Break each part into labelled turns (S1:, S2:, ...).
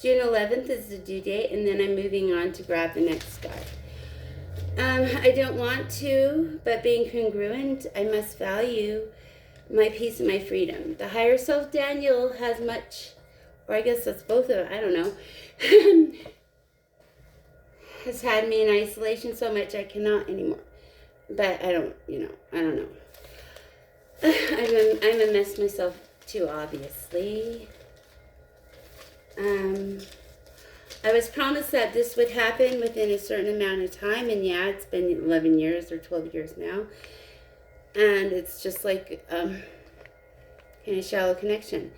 S1: June 11th is the due date, and then I'm moving on to grab the next guy. I don't want to, but being congruent, I must value my peace and my freedom. The higher self, Daniel, has much, or I guess that's both of them, I don't know, has had me in isolation so much I cannot anymore. But I don't know. I'm a mess myself too, obviously. I was promised that this would happen within a certain amount of time, and yeah, it's been 11 years or 12 years now, and it's just like kind of shallow connection.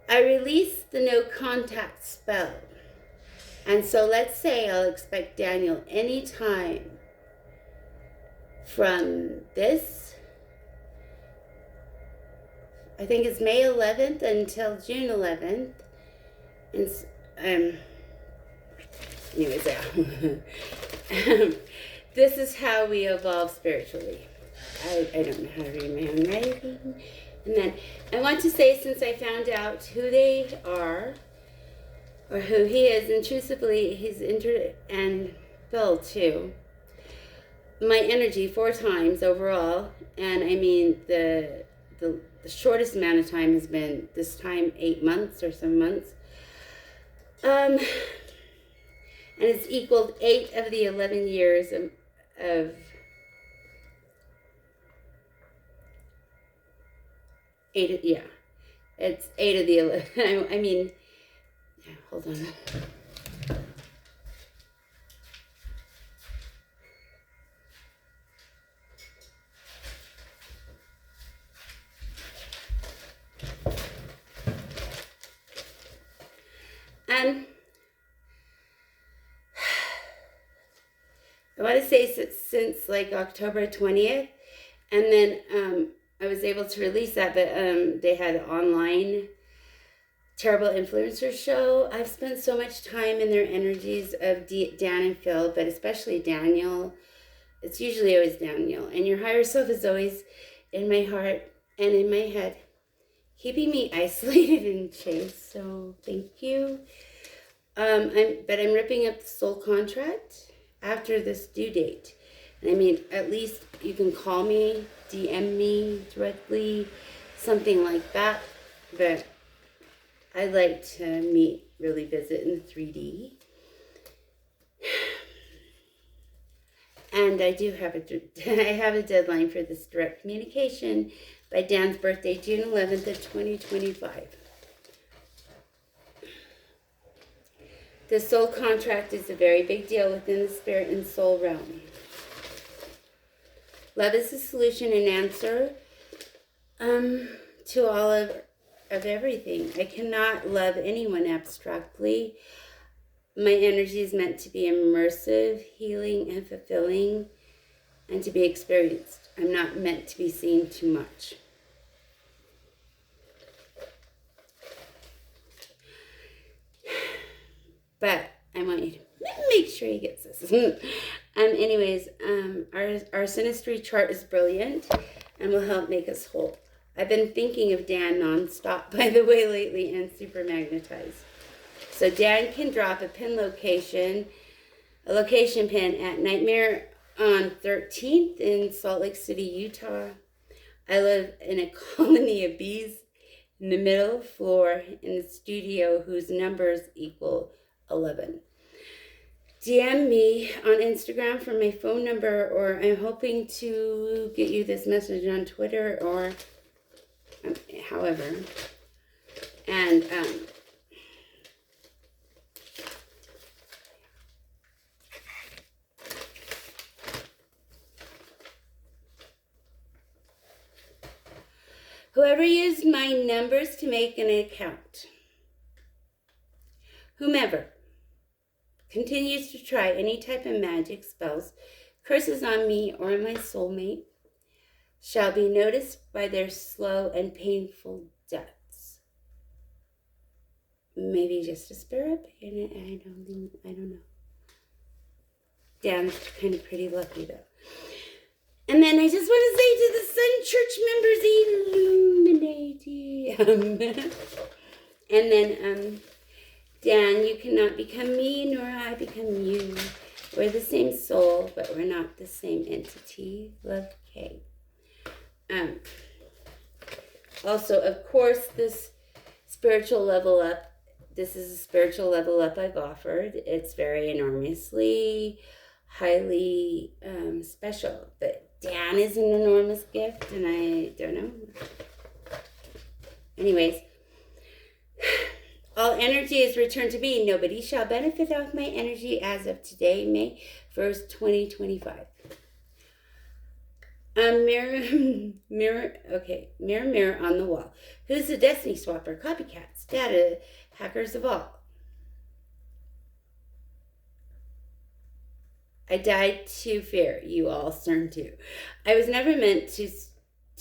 S1: I released the no contact spell, and so let's say I'll expect Daniel anytime from this, I think it's May 11th until June 11th, and anyways, yeah. This is how we evolve spiritually. I don't know how to read my own writing. And then I want to say, since I found out who they are, or who he is, intrusively, he's and Phil too, my energy 4 times overall, and I mean the shortest amount of time has been this time 8 months or some months. And it's equaled 8 of the 11 years of 8, yeah. It's 8 of the 11, I mean, yeah, hold on. I want to say since like October 20th, and then I was able to release that, but they had an online terrible influencer show. I've spent so much time in their energies of Dan and Phil, but especially Daniel. It's usually always Daniel, and your higher self is always in my heart and in my head, keeping me isolated and chased. So thank you. I'm ripping up the soul contract after this due date. And I mean, at least you can call me, DM me directly, something like that. But I like to really visit in the 3D. And I do have a deadline for this direct communication by Dan's birthday, June 11th of 2025. The soul contract is a very big deal within the spirit and soul realm. Love is the solution and answer to all of everything. I cannot love anyone abstractly. My energy is meant to be immersive, healing, and fulfilling, and to be experienced. I'm not meant to be seen too much. But I want you to make sure he gets this. Anyways, our synastry chart is brilliant and will help make us whole. I've been thinking of Dan nonstop, by the way, lately, and super magnetized. So Dan can drop a location pin at Nightmare on 13th in Salt Lake City, Utah. I live in a colony of bees in the middle floor in the studio whose numbers equal 11. DM me on Instagram for my phone number, or I'm hoping to get you this message on Twitter or however. And whoever used my numbers to make an account, whomever continues to try any type of magic spells, curses on me or my soulmate, shall be noticed by their slow and painful deaths. Maybe just a spirit, I don't know. Dan's kind of pretty lucky though. And then I just want to say to the Sun Church members, Illuminati. And then Dan, you cannot become me, nor I become you. We're the same soul, but we're not the same entity. Love, Kay. Also, of course, this spiritual level up, this is a spiritual level up I've offered. It's very enormously, highly special. But Dan is an enormous gift, and I don't know. Anyways, all energy is returned to me. Nobody shall benefit off my energy as of today, May 1st, 2025. Mirror on the wall. Who's the destiny swapper? Copycats, data hackers of all. I died to fear, you all stern too. I was never meant to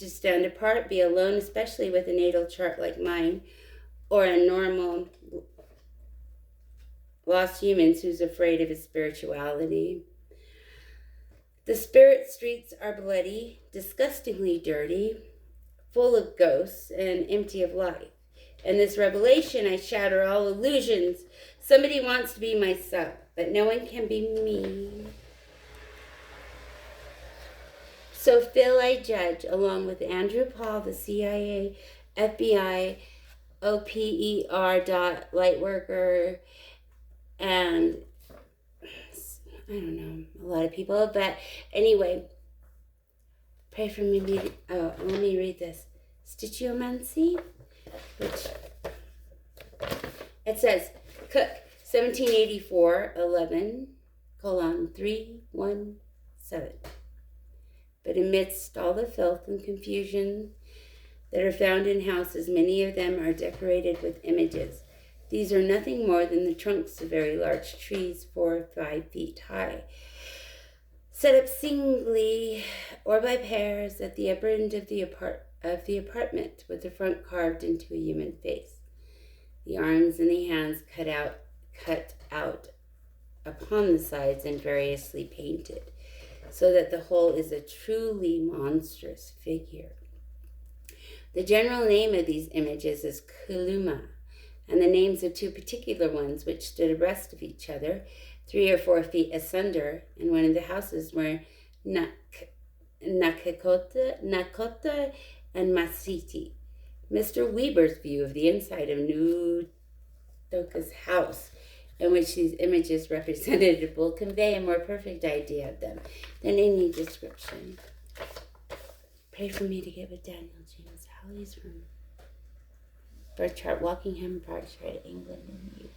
S1: stand apart, be alone, especially with a natal chart like mine, or a normal lost human who's afraid of his spirituality. The spirit streets are bloody, disgustingly dirty, full of ghosts, and empty of life. In this revelation, I shatter all illusions. Somebody wants to be myself, but no one can be me. So Phil I judge, along with Andrew Paul, the CIA, FBI, OPER Lightworker, and I don't know, a lot of people. But anyway, pray for me. Let me read this. Stitchiomancy, which it says, Cook, 1784, 11:317. But amidst all the filth and confusion that are found in houses, many of them are decorated with images. These are nothing more than the trunks of very large trees, 4 or 5 feet high, set up singly or by pairs at the upper end of the apartment, with the front carved into a human face, the arms and the hands cut out upon the sides and variously painted, so that the whole is a truly monstrous figure. The general name of these images is Kuluma, and the names of 2 particular ones, which stood abreast of each other, 3 or 4 feet asunder, in one of the houses, were Nakota and Masiti. Mr. Weber's view of the inside of Nudoka's house, in which these images represented, will convey a more perfect idea of them than any description. Pray for me to get with Daniel James Halley's room. Birth chart, Walkingham, Berkshire, England, and